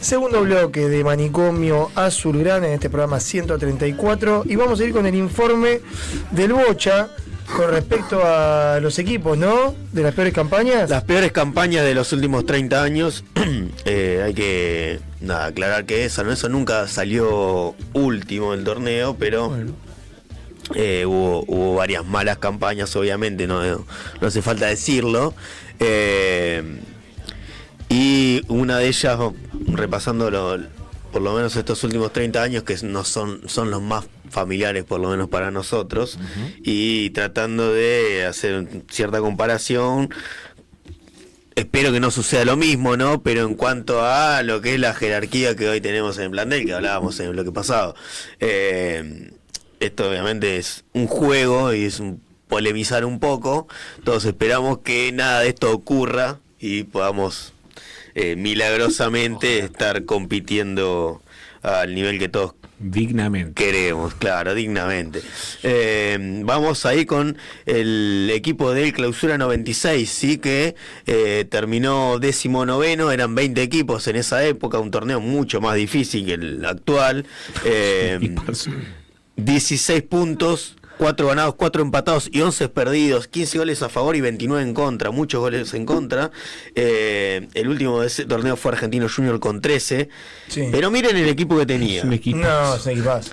Segundo bloque de Manicomio Azulgrana en este programa 134 y vamos a ir con el informe del Bocha con respecto a los equipos, ¿no? De las peores campañas. Las peores campañas de los últimos 30 años. Hay que aclarar que eso nunca salió último del torneo, pero bueno. Hubo varias malas campañas, obviamente, no hace falta decirlo. Y una de ellas, repasando por lo menos estos últimos 30 años, que no son los más familiares, por lo menos para nosotros, y tratando de hacer cierta comparación. Espero que no suceda lo mismo, ¿no? Pero en cuanto a lo que es la jerarquía que hoy tenemos en el plantel, que hablábamos en el bloque pasado, esto obviamente es un juego y es polemizar un poco. Todos esperamos que nada de esto ocurra y podamos milagrosamente estar compitiendo al nivel que todos dignamente queremos, claro, dignamente. Vamos ahí con el equipo del Clausura 96, sí, que terminó 19º, eran 20 equipos en esa época, un torneo mucho más difícil que el actual. 16 puntos, 4 ganados, 4 empatados y 11 perdidos, 15 goles a favor y 29 en contra, muchos goles en contra. El último de ese torneo fue Argentino Junior con 13. Sí. Pero miren el equipo que tenía. No, es un equipazo.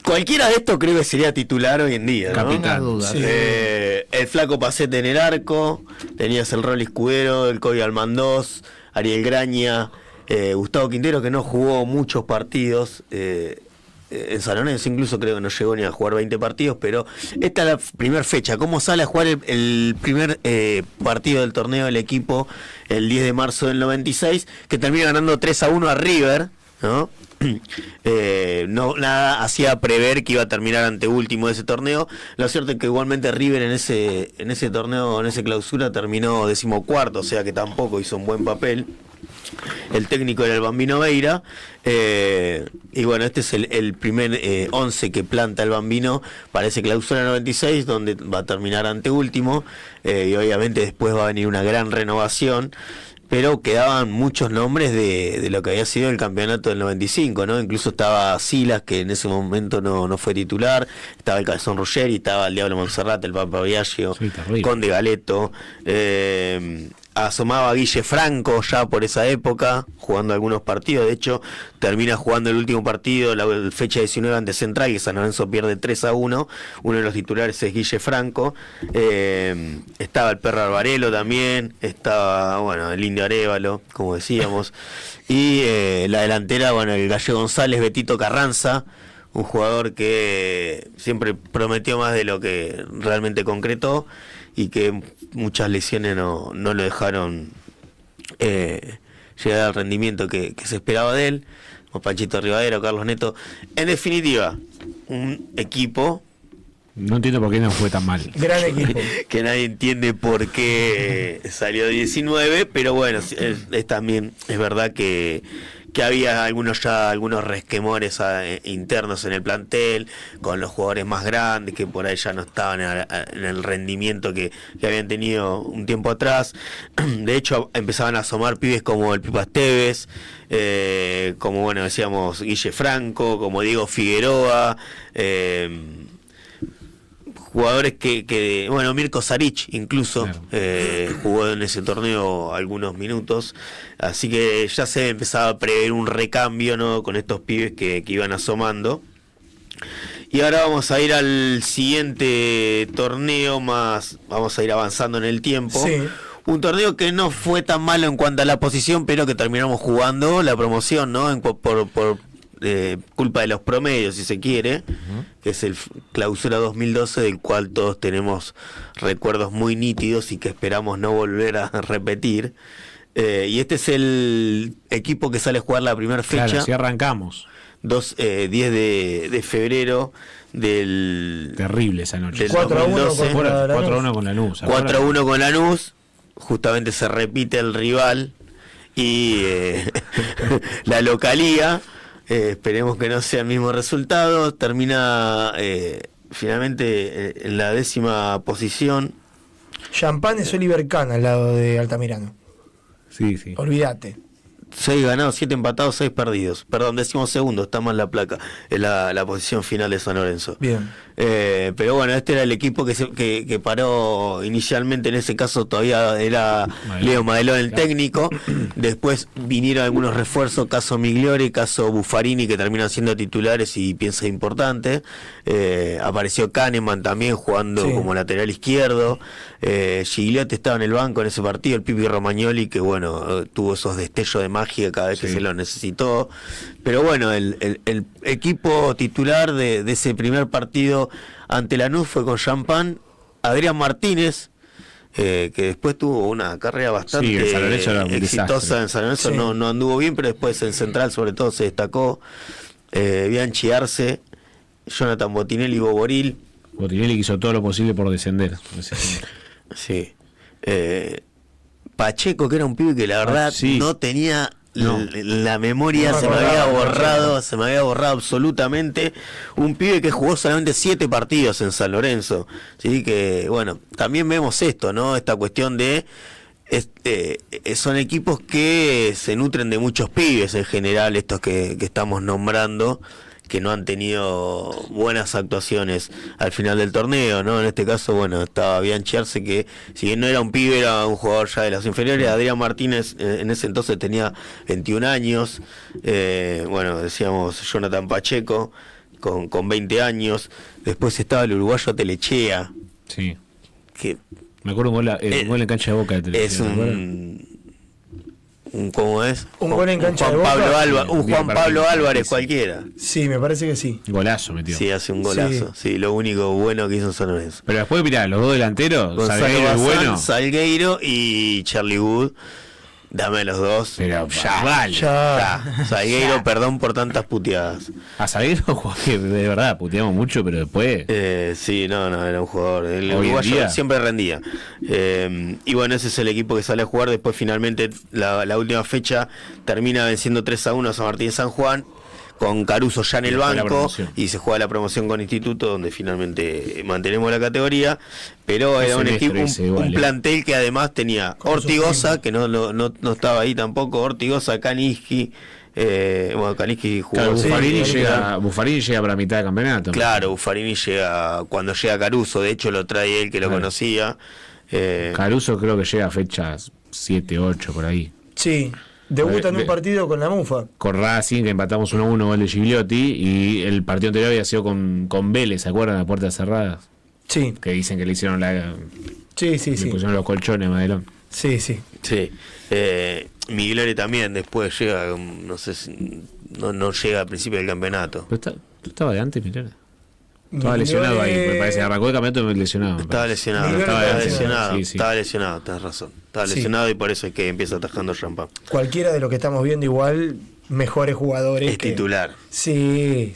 Cualquiera de estos creo que sería titular hoy en día, ¿no? Capitán. Sí. El Flaco Pacete en el arco, tenías el Rolly Escudero, el Coy Almandós, Ariel Graña, Gustavo Quintero, que no jugó muchos partidos. En San Lorenzo incluso creo que no llegó ni a jugar 20 partidos, pero esta es la primera fecha. ¿Cómo sale a jugar el primer partido del torneo del equipo el 10 de marzo del 96? Que termina ganando 3-1 a River, ¿no? Nada hacía prever que iba a terminar anteúltimo de ese torneo. Lo cierto es que igualmente River en ese torneo, en esa clausura, terminó 14º, o sea que tampoco hizo un buen papel. El técnico era el Bambino Veira, y bueno, este es el primer 11 que planta el Bambino para ese Clausura 96, donde va a terminar anteúltimo, y obviamente después va a venir una gran renovación, pero quedaban muchos nombres de lo que había sido el campeonato del 95, ¿no? Incluso estaba Silas, que en ese momento no fue titular, estaba el Calzón Ruggeri, estaba el Diablo Monserrat, el Papa Biagio, Conde Galeto, asomaba a Guille Franco ya por esa época, jugando algunos partidos. De hecho, termina jugando el último partido, la fecha 19 ante Central, que San Lorenzo pierde 3-1. Uno de los titulares es Guille Franco. Estaba el Perro Arbarelo también, estaba, bueno, el Indio Arévalo, como decíamos. Y la delantera, bueno, el Gallego González, Betito Carranza, un jugador que siempre prometió más de lo que realmente concretó, y que muchas lesiones no lo dejaron llegar al rendimiento que se esperaba de él, o Panchito Rivadero, Carlos Neto. En definitiva, un equipo... No entiendo por qué no fue tan mal. Gran equipo. Que nadie entiende por qué salió 19, pero bueno, es también es verdad que había algunos resquemores internos en el plantel, con los jugadores más grandes que por ahí ya no estaban en el rendimiento que habían tenido un tiempo atrás. De hecho, empezaban a asomar pibes como el Pipa Esteves, como, bueno, decíamos, Guille Franco, como Diego Figueroa, jugadores que bueno, Mirko Saric incluso, claro, jugó en ese torneo algunos minutos, así que ya se empezaba a prever un recambio, ¿no?, con estos pibes que iban asomando. Y ahora vamos a ir al siguiente torneo, vamos a ir avanzando en el tiempo. Sí. Un torneo que no fue tan malo en cuanto a la posición, pero que terminamos jugando la promoción, ¿no?, por culpa de los promedios, si se quiere, que es el Clausura 2012, del cual todos tenemos recuerdos muy nítidos y que esperamos no volver a repetir. Y este es el equipo que sale a jugar la primera fecha. Claro, si arrancamos. 10 de febrero del... Terrible esa noche. 4-1 con Lanús. 4-1 con Lanús. Justamente se repite el rival y la localía. Esperemos que no sea el mismo resultado. Termina finalmente en la 10ª posición. Champán es Oliver Kahn al lado de Altamirano. Sí. Olvídate. 6 ganados, 7 empatados, 6 perdidos. Perdón, 12º, está mal la placa. Es la posición final de San Lorenzo. Bien. Pero bueno, este era el equipo que paró inicialmente, en ese caso todavía era Leo Madelón el técnico. Después vinieron algunos refuerzos, caso Migliori, caso Buffarini, que terminan siendo titulares y piensa importante. Apareció Kahneman también jugando como lateral izquierdo. Gigliotti estaba en el banco en ese partido, el Pipi Romagnoli, que bueno, tuvo esos destellos de magia cada vez que se lo necesitó. Pero bueno, el equipo titular de ese primer partido ante Lanús fue con Champán, Adrián Martínez, que después tuvo una carrera bastante exitosa en San Lorenzo. No anduvo bien, pero después en Central sobre todo se destacó. Bianchi Arce, Jonathan Botinelli y Boboril. Botinelli hizo todo lo posible por descender. Sí. Pacheco, que era un pibe que la verdad no tenía la memoria, se me había borrado absolutamente. Un pibe que jugó solamente 7 partidos en San Lorenzo. Sí, que bueno, también vemos esto, ¿no? Esta cuestión de son equipos que se nutren de muchos pibes en general, estos que estamos nombrando, que no han tenido buenas actuaciones al final del torneo, ¿no? En este caso, bueno, estaba Bianchi Arce, que si bien no era un pibe, era un jugador ya de las inferiores. Adrián Martínez en ese entonces tenía 21 años. Bueno, decíamos Jonathan Pacheco con 20 años. Después estaba el uruguayo Telechea. Sí. Que me acuerdo un gol en cancha de Boca de Telechea. Es ¿cómo es? Un gol en cancha de Boca. Juan Pablo Álvarez cualquiera. Sí, me parece que sí. Golazo metió. Sí, hace un golazo. Sí, lo único bueno que hizo en San Lorenzo. Pero después, mirá, los dos delanteros, Salgueiro es bueno. Salgueiro y Charlie Wood. Dame los dos. Pero ya. Salgueiro, perdón por tantas puteadas. A Salgueiro, de verdad, puteamos mucho, pero después. Sí, no, era un jugador. El uruguayo siempre rendía. Y bueno, ese es el equipo que sale a jugar. Después, finalmente, la última fecha termina venciendo 3-1 a San Martín de San Juan, con Caruso ya en el banco, y se juega la promoción con Instituto, donde finalmente mantenemos la categoría. Pero era un equipo, un plantel que además tenía Ortigoza, que no estaba ahí tampoco, Ortigoza, Kaniski. Bueno, Kaniski jugó. Claro, Buffarini llega para mitad de campeonato. Claro, Buffarini llega cuando llega Caruso, de hecho lo trae él, que lo conocía. Caruso creo que llega a fechas 7, 8 por ahí. Sí. Debuta en un partido con la Mufa. Con Racing, que empatamos 1-1, gol de Gigliotti. Y el partido anterior había sido con Vélez, ¿se acuerdan? Las puertas cerradas. Sí. Que dicen que le hicieron Sí. Le pusieron los colchones, Madelón. Sí. Migliore también después llega, no sé si no llega al principio del campeonato. Pero ¿tú estabas de antes, Migliore? Estaba lesionado ahí, me parece. Arrancó el campeonato lesionado. Estaba lesionado, estaba lesionado, tenés razón. Estaba lesionado y por eso es que empieza atajando Champán. Cualquiera de los que estamos viendo igual, mejores jugadores. Es titular. Sí.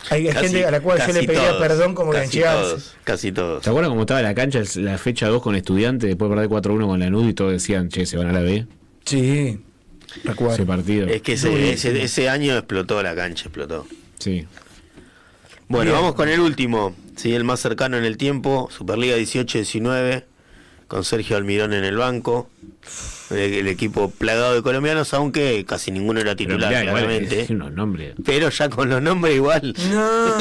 Hay gente a la cual yo le pedía perdón como casi todos. ¿Se acuerdan cómo estaba la cancha la fecha 2 con Estudiantes, después de perder 4-1 con Lanús y todos decían, che, se van a la B? Sí, recuerdo. Ese partido. Es que ese año explotó la cancha, Sí. Bueno, vamos con el último, sí, el más cercano en el tiempo, Superliga 18-19, con Sergio Almirón en el banco, el equipo plagado de colombianos, aunque casi ninguno era titular, claramente. Pero ya con los nombres igual. No.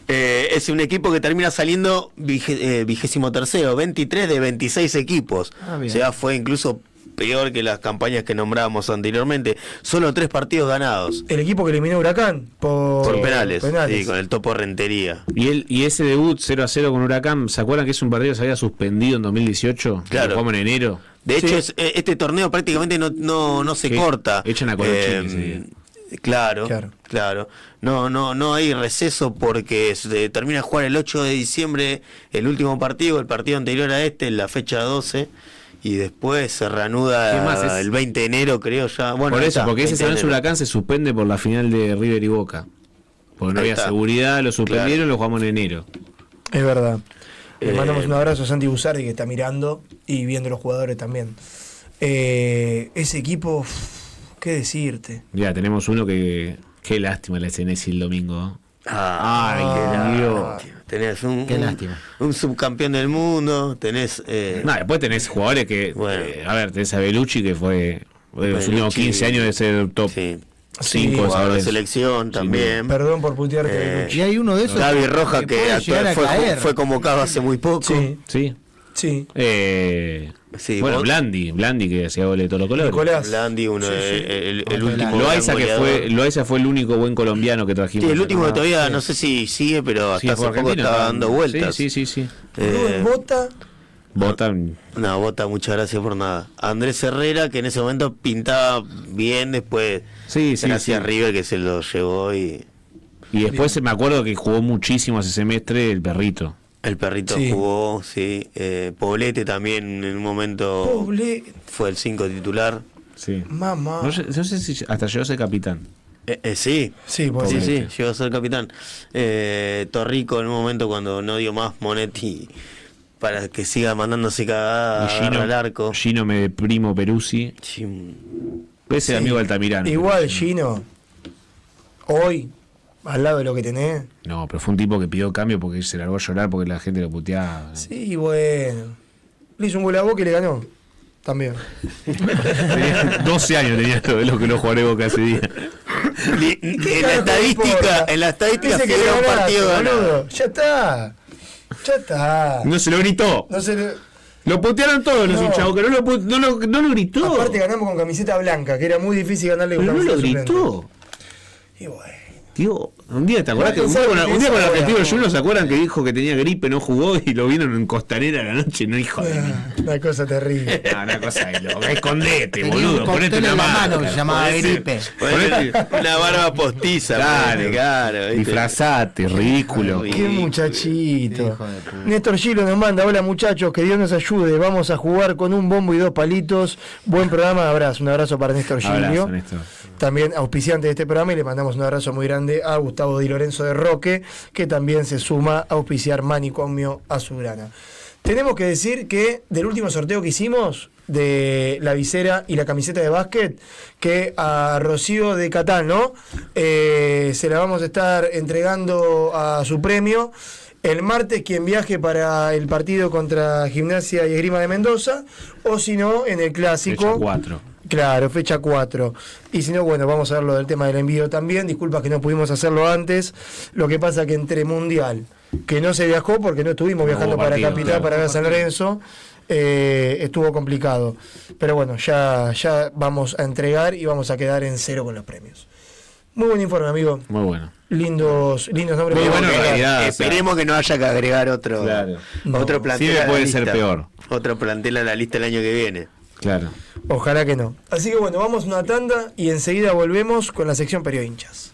Es un equipo que termina saliendo 23º, 23 de 26 equipos. O sea, fue incluso peor que las campañas que nombrábamos anteriormente. Solo 3 partidos ganados. El equipo que eliminó Huracán por penales. Sí, con el Topo Rentería. Y ese debut 0-0 con Huracán, ¿se acuerdan que es un partido que se había suspendido en 2018? Claro. Lo jugamos en enero. De hecho, este torneo prácticamente no se corta. Echan a Colochini. Claro. No hay receso porque se termina de jugar el 8 de diciembre el último partido, el partido anterior a la fecha 12. Y después se reanuda el 20 de enero, creo ya. Bueno, por eso, porque ese San Lorenzo Huracán se suspende por la final de River y Boca. Porque no había seguridad, lo suspendieron, lo jugamos en enero. Es verdad. Le mandamos un abrazo a Santi Busardi, que está mirando y viendo los jugadores también. Ese equipo, ¿qué decirte? Ya, tenemos uno que... Qué lástima la Senesi el domingo. Ay, qué lástima. Tenés un subcampeón del mundo, tenés... después tenés jugadores que... Bueno. A ver, tenés a Belucci, que fue Los últimos 15 años de ser top 5 jugador de selección también. Perdón por putearte. Y hay uno de esos. Gaby Roja que fue convocado hace muy poco. Sí. Bueno, Blandi que hacía goles de todos los colores. Nicolás. Blandi, el último. Loaiza fue el único buen colombiano que trajimos. Sí, el último que todavía no sé si sigue, pero hasta hace poco estaba dando vueltas. Sí. Bota. Bota, muchas gracias por nada. Andrés Herrera, que en ese momento pintaba bien, después gracias a River que se lo llevó y después me acuerdo que jugó muchísimo ese semestre el Perrito. El Perrito jugó, Poblete también en un momento fue el 5 titular. Sí. Mamá. No sé si hasta llegó a ser capitán. Sí, llegó a ser capitán. Torrico en un momento cuando no dio más Monetti para que siga mandándose cagadas al arco. Gino me primo Peruzzi. Ese amigo de Altamirano. Igual Gino, hoy, al lado de lo que tenés. No, pero fue un tipo que pidió cambio porque se largó a llorar porque la gente lo puteaba. Sí, bueno. Le hizo un gol a Boca y le ganó. También. 12 años tenía lo que no jugaré Boca ese día. En la estadística que era un partido ganado. Ya está. No se lo gritó. Lo putearon todos los hinchas, que no lo gritó. Aparte ganamos con camiseta blanca, que era muy difícil ganarle con camiseta blanca. Pero no lo gritó. Y bueno. Tío, un día, ¿te acordás que un día con Argentino Juniors se acuerdan que dijo que tenía gripe, no jugó y lo vieron en Costanera a la noche? No, hijo de mí. Una cosa terrible. Una cosa de loco. Escondete, tenía boludo. Ponete una mano que se llamaba gripe. Una barba postiza. Claro. Disfrazate, ridículo. Qué muchachito. Néstor Gilo nos manda: hola muchachos, que Dios nos ayude. Vamos a jugar con un bombo y 2 palitos. Buen programa, abrazo. Un abrazo para Néstor Gilo. También auspiciante de este programa, y le mandamos un abrazo muy grande a Gustavo Di Lorenzo de Roque, que también se suma a auspiciar Manicomio Azulgrana. Tenemos que decir que del último sorteo que hicimos de la visera y la camiseta de básquet, que a Rocío de Catán, ¿no? Se la vamos a estar entregando a su premio el martes, quien viaje para el partido contra Gimnasia y Esgrima de Mendoza, o si no, en el clásico. Fecha 4. Claro, fecha 4. Y si no, bueno, vamos a ver lo del tema del envío también. Disculpas que no pudimos hacerlo antes. Lo que pasa que entre Mundial, que no se viajó porque no estuvimos viajando para Capital, para ver a San Lorenzo, estuvo complicado. Pero bueno, ya vamos a entregar y vamos a quedar en 0 con los premios. Muy buen informe, amigo. Muy bueno. Lindos nombres. Muy bueno, en realidad, esperemos que no haya que agregar otro plantel. Sí, puede ser peor. Otro plantel a la lista el año que viene. Claro. Ojalá que no. Así que bueno, vamos a una tanda y enseguida volvemos con la sección Periodinchas.